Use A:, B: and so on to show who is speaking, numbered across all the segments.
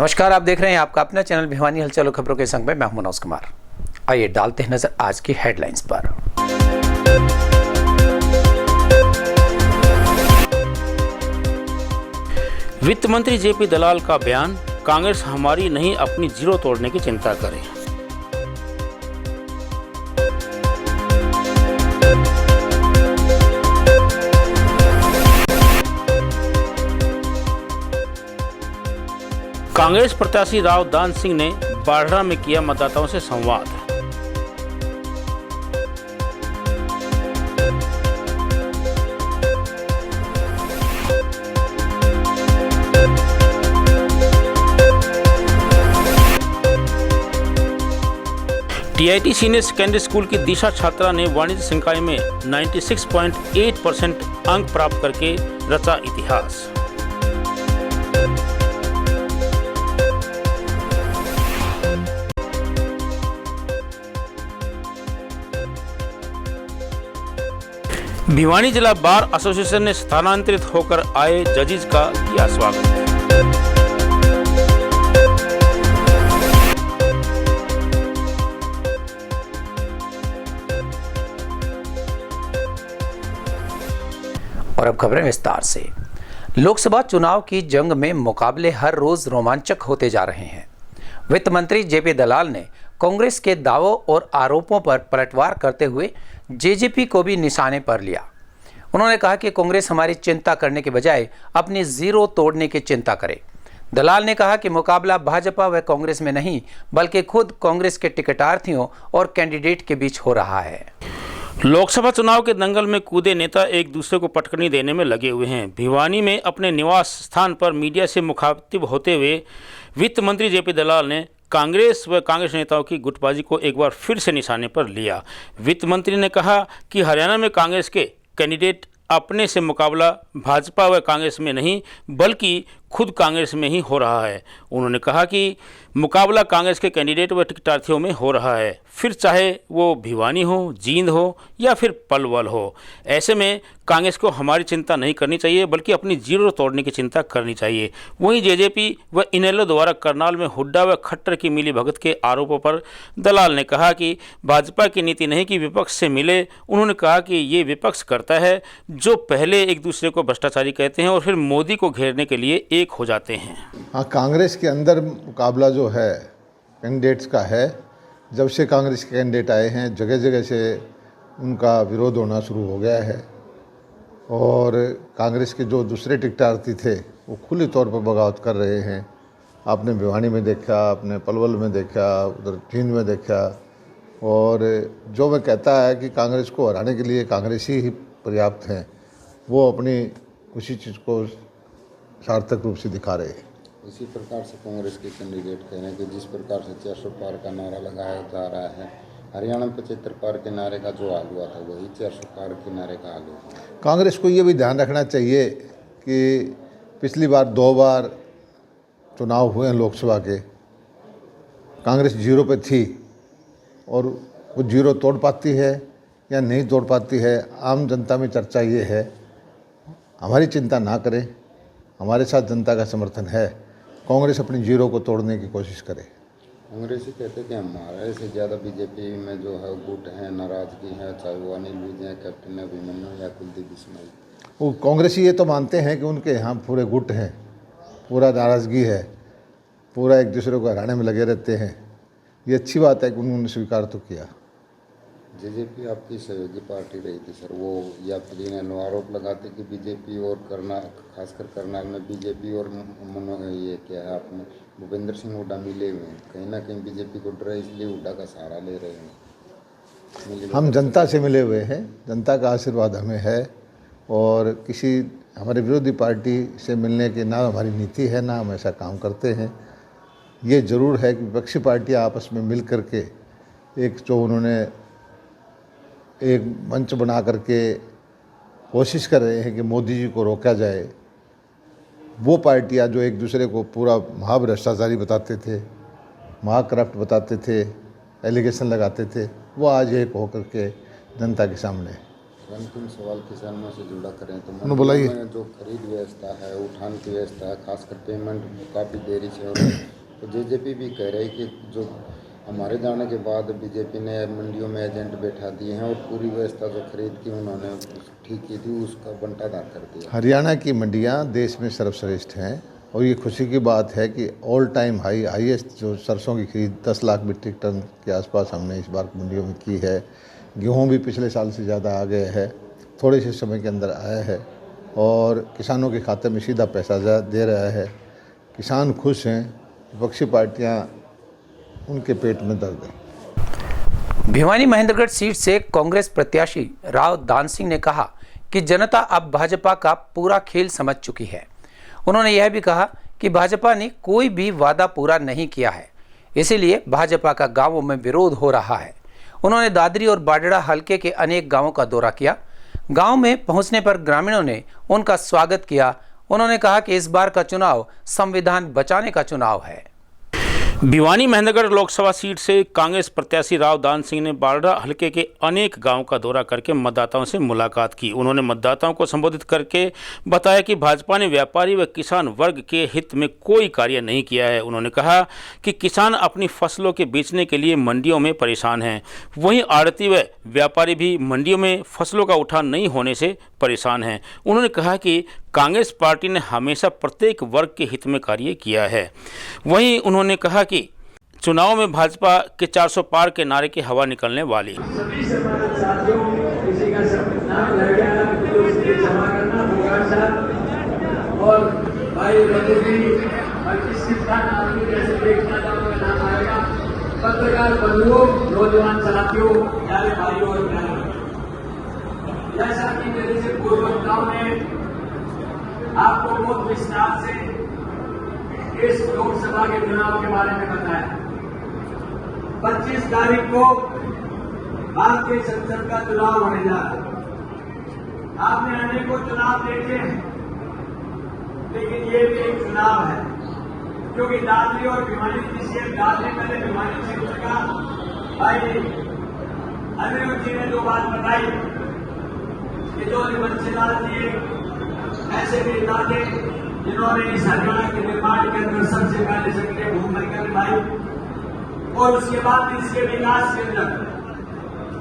A: नमस्कार, आप देख रहे हैं आपका अपना चैनल भिवानी हलचल खबरों के संग में मैं हूं मनोज कुमार। आइए डालते हैं नजर आज की हेडलाइंस पर।
B: वित्त मंत्री जेपी दलाल का बयान, कांग्रेस हमारी नहीं अपनी जीरो तोड़ने की चिंता करे। कांग्रेस प्रत्याशी राव दान सिंह ने बाढ़ा में किया मतदाताओं से संवाद। टीआईटी सीनियर सेकेंडरी स्कूल की दिशा छात्रा ने वाणिज्य संकाय में 96.8% अंक प्राप्त करके रचा इतिहास। भिवानी जिला बार एसोसिएशन ने स्थानांतरित होकर आए जजेस का किया स्वागत।
A: और अब खबरें विस्तार से। लोकसभा चुनाव की जंग में मुकाबले हर रोज रोमांचक होते जा रहे हैं। वित्त मंत्री जेपी दलाल ने कांग्रेस के दावों और आरोपों पर पलटवार करते हुए जेजेपी को भी निशाने पर लिया। उन्होंने कहा कि कांग्रेस हमारी चिंता करने के बजाय अपनी जीरो तोड़ने की चिंता करे। दलाल ने कहा कि मुकाबला भाजपा व कांग्रेस में नहीं बल्कि खुद कांग्रेस के टिकटार्थियों और कैंडिडेट के बीच हो रहा है।
B: लोकसभा चुनाव के दंगल में कूदे नेता एक दूसरे को पटकनी देने में लगे हुए हैं। भिवानी में अपने निवास स्थान पर मीडिया से मुखातिब होते हुए वित्त मंत्री जेपी दलाल ने कांग्रेस व कांग्रेस नेताओं की गुटबाजी को एक बार फिर से निशाने पर लिया। वित्त मंत्री ने कहा कि हरियाणा में कांग्रेस के कैंडिडेट अपने से मुकाबला भाजपा व कांग्रेस में नहीं बल्कि खुद कांग्रेस में ही हो रहा है। उन्होंने कहा कि मुकाबला कांग्रेस के कैंडिडेट व टिकटार्थियों में हो रहा है, फिर चाहे वो भिवानी हो, जींद हो या फिर पलवल हो। ऐसे में कांग्रेस को हमारी चिंता नहीं करनी चाहिए बल्कि अपनी जीरो तोड़ने की चिंता करनी चाहिए। वहीं जेजेपी व इनेलो द्वारा करनाल में हुड्डा व खट्टर की मिलीभगत के आरोपों पर दलाल ने कहा कि भाजपा की नीति नहीं कि विपक्ष से मिले। उन्होंने कहा कि ये विपक्ष करता है जो पहले एक दूसरे को भ्रष्टाचारी कहते हैं और फिर मोदी को घेरने के लिए एक हो जाते हैं।
C: हाँ, कांग्रेस के अंदर मुकाबला जो है कैंडिडेट्स का है। जब से कांग्रेस के कैंडिडेट आए हैं जगह जगह से उनका विरोध होना शुरू हो गया है और कांग्रेस के जो दूसरे टिकटार्थी थे वो खुली तौर पर बगावत कर रहे हैं। आपने भिवानी में देखा, आपने पलवल में देखा, उधर जींद में देखा। और जो मैं कहता है कि कांग्रेस को हराने के लिए कांग्रेस ही पर्याप्त हैं, वो अपनी उसी चीज़ को सार्थक रूप से दिखा रहे हैं।
D: इसी प्रकार से कांग्रेस के कैंडिडेट कह रहे हैं कि जिस प्रकार से 400 पार का नारा लगाया जा रहा है, हरियाणा में 75 पार के नारे का जो हाल हुआ था वही 400 पार के नारे का हाल हुआ।
C: कांग्रेस को ये भी ध्यान रखना चाहिए कि पिछली बार 2 बार चुनाव हुए हैं लोकसभा के, कांग्रेस जीरो पे थी और वो जीरो तोड़ पाती है या नहीं तोड़ पाती है, आम जनता में चर्चा ये है। हमारी चिंता ना करें, हमारे साथ जनता का समर्थन है। कांग्रेस अपनी जीरो को तोड़ने की कोशिश करे।
D: कांग्रेस ही कहते हैं कि हमारे से ज़्यादा बीजेपी में जो है गुट है, नाराजगी है, चाहे वो अनिल विज है, कैप्टन अभिमन्यु या कुलदीप बिश्नोई।
C: वो कांग्रेसी ये तो मानते हैं कि उनके यहाँ पूरे गुट हैं, पूरा नाराज़गी है, पूरा एक दूसरे को हराने में लगे रहते हैं। ये अच्छी बात है कि उन्होंने स्वीकार तो किया।
D: जेजेपी आपकी सहयोगी पार्टी रही थी सर, वो या फिर इन्हें आरोप लगाते कि बीजेपी और खासकर करनाल में बीजेपी और ये क्या है आपने भूपेंद्र सिंह हुड्डा मिले हुए हैं, कहीं ना कहीं बीजेपी को डर है इसलिए हुड्डा का सहारा ले रहे हैं।
C: हम जनता से मिले हुए हैं, जनता का आशीर्वाद हमें है और किसी हमारे विरोधी पार्टी से मिलने की ना हमारी नीति है ना हम ऐसा काम करते हैं। ये ज़रूर है कि विपक्षी पार्टियाँ आपस में मिल करके एक जो उन्होंने एक मंच बना करके कोशिश कर रहे हैं कि मोदी जी को रोका जाए। वो पार्टियां जो एक दूसरे को पूरा महाभ्रष्टाचारी बताते थे, महाकरप्ट बताते थे, एलिगेशन लगाते थे, वो आज एक होकर के जनता के सामने।
D: अंतिम सवाल किसानों से जुड़ा करें तो
C: उन्होंने बुलाइए।
D: मंडियों में जो खरीद व्यवस्था है, उठान की व्यवस्था है, खासकर पेमेंट काफ़ी देरी से हो रही है। तो जेजेपी भी कह रही है कि जो हमारे जाने के बाद बीजेपी ने मंडियों में एजेंट बैठा दिए हैं और पूरी व्यवस्था जो खरीद की उन्होंने ठीक की थी उसका बंटाधार कर दिया।
C: हरियाणा की मंडियां देश में सर्वश्रेष्ठ हैं और ये खुशी की बात है कि ऑल टाइम हाईएस्ट जो सरसों की खरीद 10 लाख मीट्रिक टन के आसपास हमने इस बार मंडियों में की है। गेहूं भी पिछले साल से ज़्यादा आ गया है, थोड़े से समय के अंदर आया है और किसानों के खाते में सीधा पैसा दे रहा है। किसान खुश हैं, विपक्षी पार्टियां उनके पेट में दर्द है।
A: भिवानी महेंद्रगढ़ सीट से कांग्रेस प्रत्याशी राव दान सिंह ने कहा कि जनता अब भाजपा का पूरा खेल समझ चुकी है। उन्होंने यह भी कहा कि भाजपा ने कोई भी वादा पूरा नहीं किया है, इसीलिए भाजपा का गांवों में विरोध हो रहा है। उन्होंने दादरी और बाडड़ा हलके के अनेक गांवों का दौरा किया। गांव में पहुंचने पर ग्रामीणों ने उनका स्वागत किया। उन्होंने कहा कि इस बार का चुनाव संविधान बचाने का चुनाव है।
B: भिवानी महेंद्रगढ़ लोकसभा सीट से कांग्रेस प्रत्याशी राव दान सिंह ने बाडड़ा हलके के अनेक गांवों का दौरा करके मतदाताओं से मुलाकात की। उन्होंने मतदाताओं को संबोधित करके बताया कि भाजपा ने व्यापारी व किसान वर्ग के हित में कोई कार्य नहीं किया है। उन्होंने कहा कि किसान अपनी फसलों के बेचने के लिए मंडियों में परेशान हैं, वहीं आड़ती व व्यापारी भी मंडियों में फसलों का उठान नहीं होने से परेशान हैं। उन्होंने कहा कि कांग्रेस पार्टी ने हमेशा प्रत्येक वर्ग के हित में कार्य किया है। वहीं उन्होंने कहा कि चुनाव में भाजपा के 400 पार के नारे की हवा निकलने वाली।
E: सभी संबंधित साथियों, किसी का नाम रह गया तो उसके जमा करना होगा सर। और भाई रघु जी और किसी का नाम भी जैसे देखना चाहूँगा नाम आएगा। पत्रकार बंधुओं, नौजवान साथियों, प्यारे भाइयों और बहनों, जैसा कि मेरे से पूर्व वक्ताओं ने आपको बहुत विस्तार से इस लोकसभा के चुनाव के बारे में बताया। 25 तारीख को भारतीय संसद का चुनाव होने जा रहा है। आपने अनेकों चुनाव देखे हैं, लेकिन ये भी एक चुनाव है, क्योंकि दादरी और भिवानी जी से दादरी पहले भिवानी से लगा। भाई अनिरुद्ध जी ने जो बात बताई कि जो बंशीलाल जी ऐसे नेता थे जिन्होंने इस हरियाणा के निर्माण के अंदर सबसे पहले सक्रिय भूमिका निभाई और उसके बाद इसके विकास के अंदर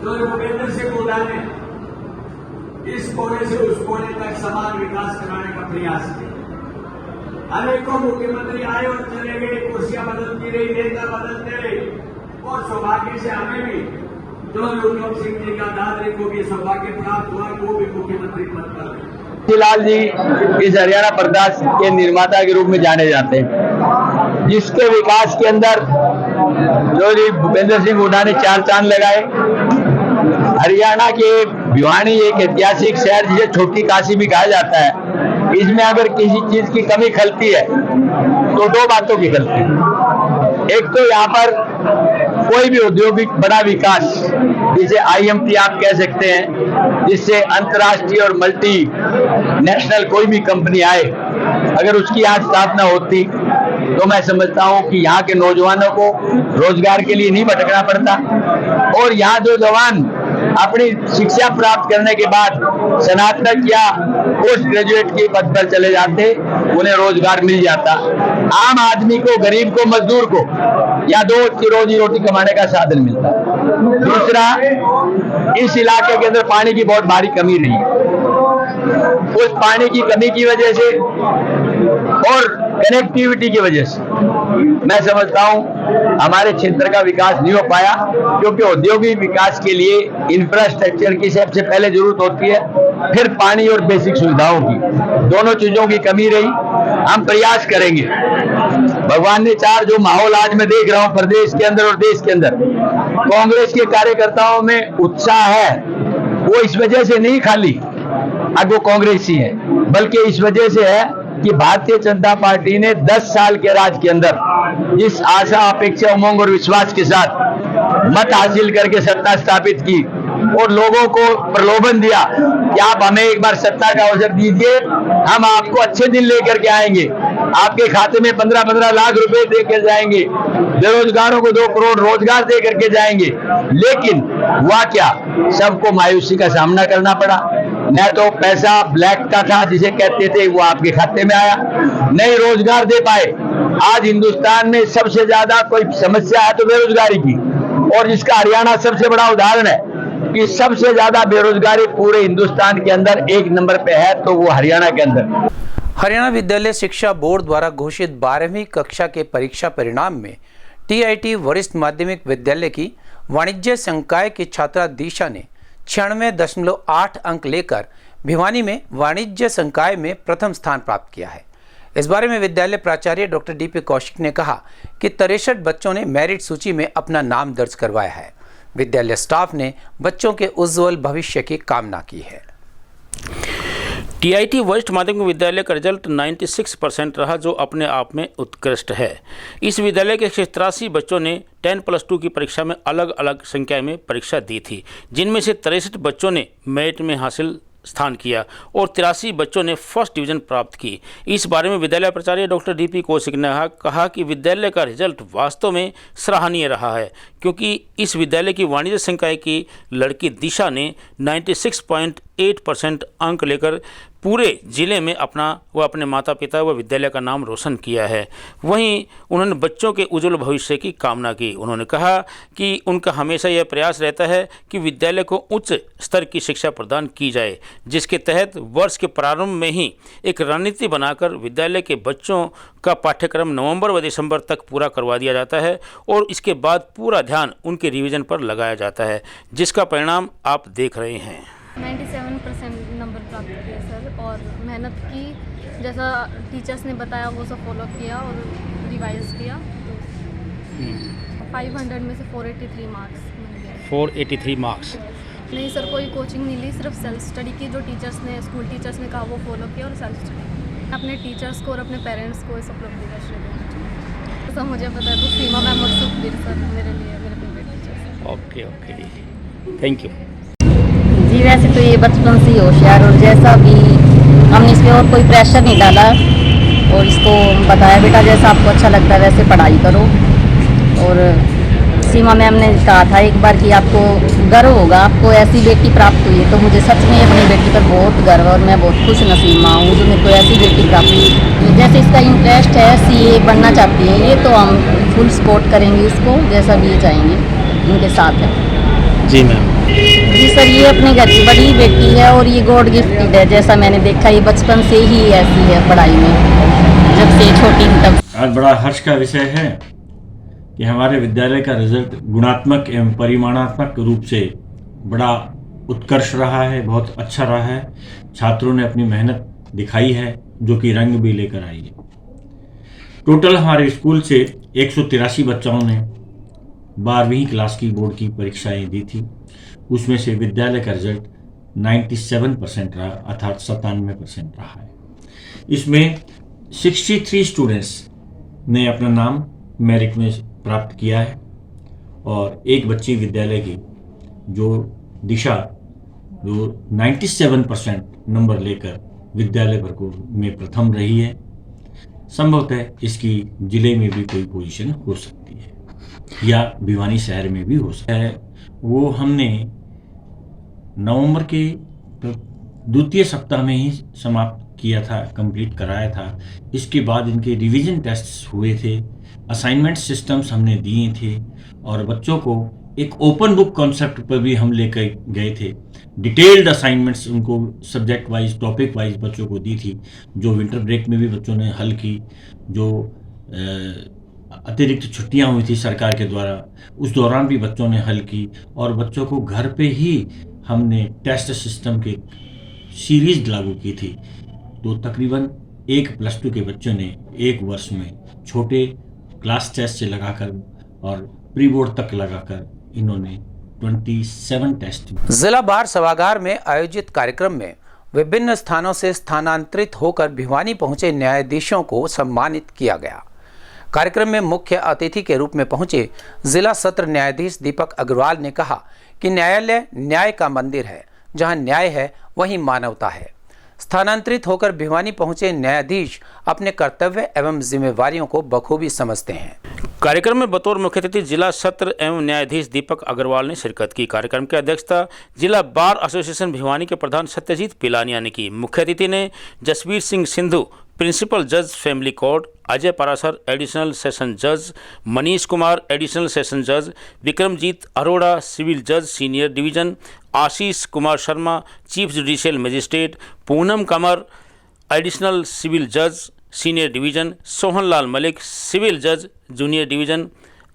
E: जो भूपेंद्र सिंह हुड्डा ने इस कोने से उस कोने तक समान विकास कराने का प्रयास किया। अनेकों मुख्यमंत्री आए और चले गए, कुर्सियां बदलती रही, नेता बदलते रहे और सौभाग्य से हमें भी जो उत्तम सिंह जी का दादरी को भी सौभाग्य प्राप्त हुआ, वो भी मुख्यमंत्री पद पर।
F: लाल जी इस हरियाणा प्रदेश के निर्माता के रूप में जाने जाते हैं, जिसके विकास के अंदर जो जी भूपेंद्र सिंह हुड्डा ने 4 चांद लगाए। हरियाणा के भिवानी एक ऐतिहासिक शहर जिसे छोटी काशी भी कहा जाता है, इसमें अगर किसी चीज की कमी खलती है तो 2 बातों की खलती है। एक तो यहाँ पर कोई भी औद्योगिक बड़ा विकास, जिसे IMT आप कह सकते हैं, जिससे अंतर्राष्ट्रीय और मल्टी नेशनल कोई भी कंपनी आए, अगर उसकी आज स्थापना होती तो मैं समझता हूं कि यहाँ के नौजवानों को रोजगार के लिए नहीं भटकना पड़ता और यहाँ जो जवान अपनी शिक्षा प्राप्त करने के बाद स्नातक या पोस्ट ग्रेजुएट के पद पर चले जाते, उन्हें रोजगार मिल जाता। आम आदमी को, गरीब को, मजदूर को या 2 की रोजी रोटी कमाने का साधन मिलता। दूसरा, इस इलाके के अंदर पानी की बहुत भारी कमी रही है। उस पानी की कमी की वजह से और कनेक्टिविटी की वजह से मैं समझता हूं हमारे क्षेत्र का विकास नहीं हो पाया, क्योंकि औद्योगिक विकास के लिए इंफ्रास्ट्रक्चर की सबसे पहले जरूरत होती है, फिर पानी और बेसिक सुविधाओं की, दोनों चीजों की कमी रही। हम प्रयास करेंगे, भगवान ने 4 जो माहौल आज मैं देख रहा हूं प्रदेश के अंदर और देश के अंदर, कांग्रेस के कार्यकर्ताओं में उत्साह है, वो इस वजह से नहीं खाली अब वो कांग्रेसी है, बल्कि इस वजह से है कि भारतीय जनता पार्टी ने 10 साल के राज के अंदर जिस आशा, अपेक्षा, उमंग और विश्वास के साथ मत हासिल करके सत्ता स्थापित की और लोगों को प्रलोभन दिया कि आप हमें एक बार सत्ता का अवसर दीजिए, हम आपको अच्छे दिन लेकर के आएंगे, आपके खाते में 15-15 लाख रुपए दे कर जाएंगे, बेरोजगारों को 2 करोड़ रोजगार दे करके जाएंगे। लेकिन हुआ क्या, सबको मायूसी का सामना करना पड़ा। न तो पैसा ब्लैक का था जिसे कहते थे वो आपके खाते में आया, नहीं रोजगार दे पाए। आज हिंदुस्तान में सबसे ज्यादा कोई समस्या है तो बेरोजगारी की, और जिसका हरियाणा सबसे बड़ा उदाहरण है कि सबसे ज्यादा बेरोजगारी पूरे हिंदुस्तान के अंदर 1 नंबर पे है, तो वो हरियाणा के अंदर।
A: हरियाणा विद्यालय शिक्षा बोर्ड द्वारा घोषित 12वीं कक्षा के परीक्षा परिणाम में TIT वरिष्ठ माध्यमिक विद्यालय की वाणिज्य संकाय की छात्रा दिशा ने 96.8 अंक लेकर भिवानी में वाणिज्य संकाय में प्रथम स्थान प्राप्त किया है। इस बारे में विद्यालय प्राचार्य डॉक्टर DP कौशिक ने कहा कि 63 बच्चों ने मेरिट सूची में अपना नाम दर्ज करवाया है। विद्यालय स्टाफ ने बच्चों के उज्जवल भविष्य की कामना की है।
B: TIT वरिष्ठ माध्यमिक विद्यालय का रिजल्ट 96% रहा, जो अपने आप में उत्कृष्ट है। इस विद्यालय के 83 बच्चों ने 10+2 की परीक्षा में अलग अलग संख्या में परीक्षा दी थी, जिनमें से 63 बच्चों ने मेरिट में हासिल स्थान किया और 83 बच्चों ने फर्स्ट डिवीजन प्राप्त की। इस बारे में विद्यालय प्राचार्य डॉक्टर DP कौशिक ने कहा कि विद्यालय का रिजल्ट वास्तव में सराहनीय रहा है, क्योंकि इस विद्यालय की वाणिज्य संकाय की लड़की दिशा ने 96.8% अंक लेकर पूरे जिले में अपने माता पिता व विद्यालय का नाम रोशन किया है। वहीं उन्होंने बच्चों के उज्जवल भविष्य की कामना की। उन्होंने कहा कि उनका हमेशा यह प्रयास रहता है कि विद्यालय को उच्च स्तर की शिक्षा प्रदान की जाए, जिसके तहत वर्ष के प्रारंभ में ही एक रणनीति बनाकर विद्यालय के बच्चों का पाठ्यक्रम नवंबर व दिसंबर तक पूरा करवा दिया जाता है और इसके बाद पूरा ध्यान उनके रिवीजन पर लगाया जाता है, जिसका परिणाम आप देख रहे हैं।
G: 97% नंबर प्राप्त किए सर, और मेहनत की, जैसा टीचर्स ने बताया वो सब फॉलो किया और रिवाइज किया, तो 500 में से 483 मार्क्स मिल गए।
B: 483 मार्क्स?
G: नहीं सर, कोई कोचिंग नहीं ली, सिर्फ सेल्फ स्टडी की। जो टीचर्स ने, स्कूल टीचर्स ने कहा वो फॉलो किया और सेल्फ स्टडी। अपने टीचर्स को और अपने पेरेंट्स को इस उपलब्धि का श्रेय देना चाहिए। जैसा मुझे पता है तो सीमा मैम और सुखबीर सर मेरे लिए मेरे favourite teachers.
B: Okay, thank you
H: जी। वैसे तो ये बचपन से ही होशियार, और जैसा भी हमने इस पर और कोई प्रेशर नहीं डाला और इसको बताया बेटा जैसा आपको अच्छा लगता है वैसे पढ़ाई करो। और सीमा मैम ने कहा था एक बार कि आपको गर्व होगा, आपको ऐसी बेटी प्राप्त हुई है, तो मुझे सच में अपनी बेटी पर बहुत गर्व है और मैं बहुत खुश नसीब माँ हूँ जो मेरे को ऐसी बेटी प्राप्त हुई। जैसे इसका इंटरेस्ट है, CA बनना चाहती है ये, तो हम फुल सपोर्ट करेंगे इसको, जैसा भी ये चाहेंगे उनके साथ है।
B: जी मैम।
H: जी सर, ये अपने घर की बड़ी बेटी है और ये गॉड गिफ्टेड है। जैसा मैंने देखा ये बचपन से ही ऐसी है पढ़ाई में, जब से छोटी थी तब।
I: आज बड़ा हर्ष का विषय है कि हमारे विद्यालय का रिजल्ट गुणात्मक एवं परिमाणात्मक रूप से बड़ा उत्कर्ष रहा है, बहुत अच्छा रहा है। छात्रों ने अपनी मेहनत दिखाई है जो कि रंग भी लेकर आई है। टोटल हमारे स्कूल से 183 बच्चों ने 12वीं क्लास की बोर्ड की परीक्षाएं दी थी। उसमें से विद्यालय का रिजल्ट 97% रहा, अर्थात 97% रहा है। इसमें 63 स्टूडेंट्स ने अपना नाम मेरिट में प्राप्त किया है और एक बच्ची विद्यालय की जो दिशा, जो 97% नंबर लेकर विद्यालय भर को में प्रथम रही है। संभवतः इसकी जिले में भी कोई पोजीशन हो सकती है या भिवानी शहर में भी हो सकता है। वो हमने नवंबर के द्वितीय सप्ताह में ही समाप्त किया था, कंप्लीट कराया था। इसके बाद इनके रिवीजन टेस्ट्स हुए थे, असाइनमेंट सिस्टम्स हमने दिए थे और बच्चों को एक ओपन बुक कॉन्सेप्ट पर भी हम लेकर गए थे। डिटेल्ड असाइनमेंट्स उनको सब्जेक्ट वाइज, टॉपिक वाइज बच्चों को दी थी, जो विंटर ब्रेक में भी बच्चों ने हल की। जो अतिरिक्त छुट्टियां हुई थी सरकार के द्वारा, उस दौरान भी बच्चों ने हल की और बच्चों को घर पे ही हमने टेस्ट सिस्टम के सीरीज लागू की थी। तो तकरीबन 1+2 के बच्चों ने एक वर्ष में छोटे क्लास टेस्ट से लगाकर और प्री बोर्ड तक लगाकर इन्होंने 27 टेस्ट।
A: जिला बार सभागार में आयोजित कार्यक्रम में विभिन्न स्थानों से स्थानांतरित होकर भिवानी पहुंचे न्यायाधीशों को सम्मानित किया गया। कार्यक्रम में मुख्य अतिथि के रूप में पहुंचे जिला सत्र न्यायाधीश दीपक अग्रवाल ने कहा कि न्यायालय न्याय का मंदिर है, जहां न्याय है वहीं मानवता है। स्थानांतरित होकर भिवानी पहुंचे न्यायाधीश अपने कर्तव्य एवं जिम्मेवारियों को बखूबी समझते हैं।
B: कार्यक्रम में बतौर मुख्य अतिथि जिला सत्र एवं न्यायाधीश दीपक अग्रवाल ने शिरकत की। कार्यक्रम की अध्यक्षता जिला बार एसोसिएशन भिवानी के प्रधान सत्यजीत पिलानिया ने की। मुख्य अतिथि ने जसवीर सिंह सिंधु प्रिंसिपल जज family court, Ajay Parashar additional session जज, मनीष कुमार एडिशनल सेशन जज, विक्रमजीत अरोड़ा सिविल जज senior division, Ashish Kumar Sharma chief judicial magistrate, Poonam कमर एडिशनल सिविल जज senior division, Sohanlal Malik civil जज जूनियर डिवीजन,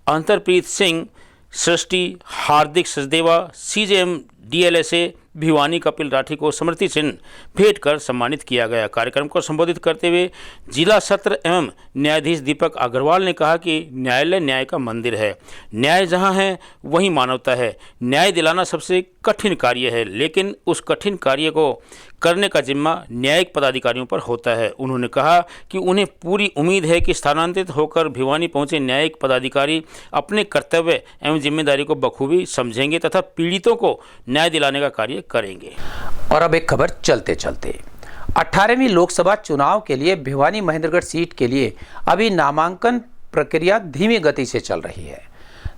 B: अंतरप्रीत सिंह सृष्टि, हार्दिक सचदेवा सीजेएम डीएलएसए भिवानी कपिल राठी को स्मृति चिन्ह भेंट कर सम्मानित किया गया। कार्यक्रम को संबोधित करते हुए जिला सत्र एवं न्यायाधीश दीपक अग्रवाल ने कहा कि न्यायालय न्याय का मंदिर है। न्याय जहां है वहीं मानवता है। न्याय दिलाना सबसे कठिन कार्य है, लेकिन उस कठिन कार्य को करने का जिम्मा न्यायिक पदाधिकारियों पर होता है। उन्होंने कहा कि उन्हें पूरी उम्मीद है कि स्थानांतरित होकर भिवानी पहुंचे न्यायिक पदाधिकारी अपने कर्तव्य एवं जिम्मेदारी को बखूबी समझेंगे तथा पीड़ितों को न्याय दिलाने का कार्य करेंगे।
A: और अब एक खबर चलते चलते 18वीं लोकसभा चुनाव के लिए भिवानी महेंद्रगढ़ सीट के लिए अभी नामांकन प्रक्रिया धीमी गति से चल रही है।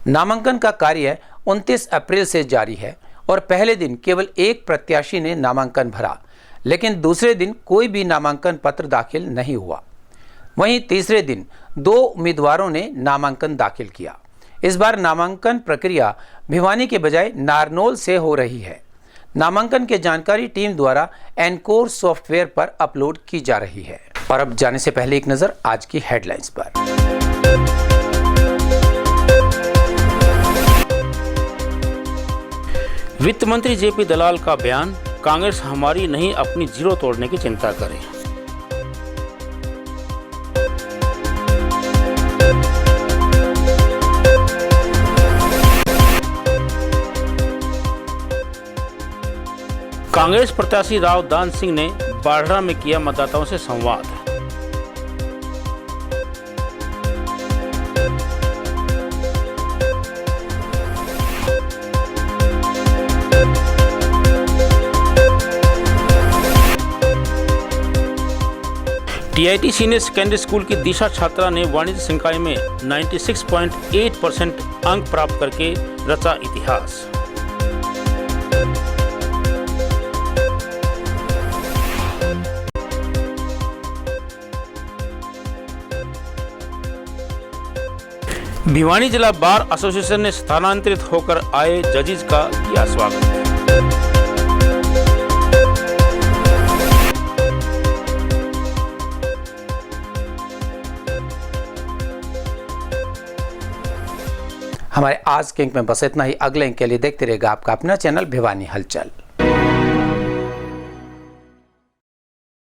A: नामांकन का कार्य 29 अप्रैल से जारी है और पहले दिन केवल एक प्रत्याशी ने नामांकन भरा, लेकिन दूसरे दिन कोई भी नामांकन पत्र दाखिल नहीं हुआ। वहीं तीसरे दिन 2 उम्मीदवारों ने नामांकन दाखिल किया। इस बार नामांकन प्रक्रिया भिवानी के बजाय नारनौल से हो रही है। नामांकन की जानकारी टीम द्वारा एनकोर सॉफ्टवेयर पर अपलोड की जा रही है। और अब जाने से पहले एक नजर आज की हेडलाइंस पर।
B: वित्त मंत्री जेपी दलाल का बयान, कांग्रेस हमारी नहीं अपनी जीरो तोड़ने की चिंता करे। कांग्रेस प्रत्याशी राव दान सिंह ने बाढ़ा में किया मतदाताओं से संवाद। टीआईटी सीनियर सेकेंडरी स्कूल की दिशा छात्रा ने वाणिज्य संकाय में 96.8% अंक प्राप्त करके रचा इतिहास। भिवानी जिला बार एसोसिएशन ने स्थानांतरित होकर आए जजेस का किया स्वागत।
A: हमारे आज के अंक में बस इतना ही। अगले अंक के लिए देखते रहेगा आपका अपना चैनल भिवानी हलचल।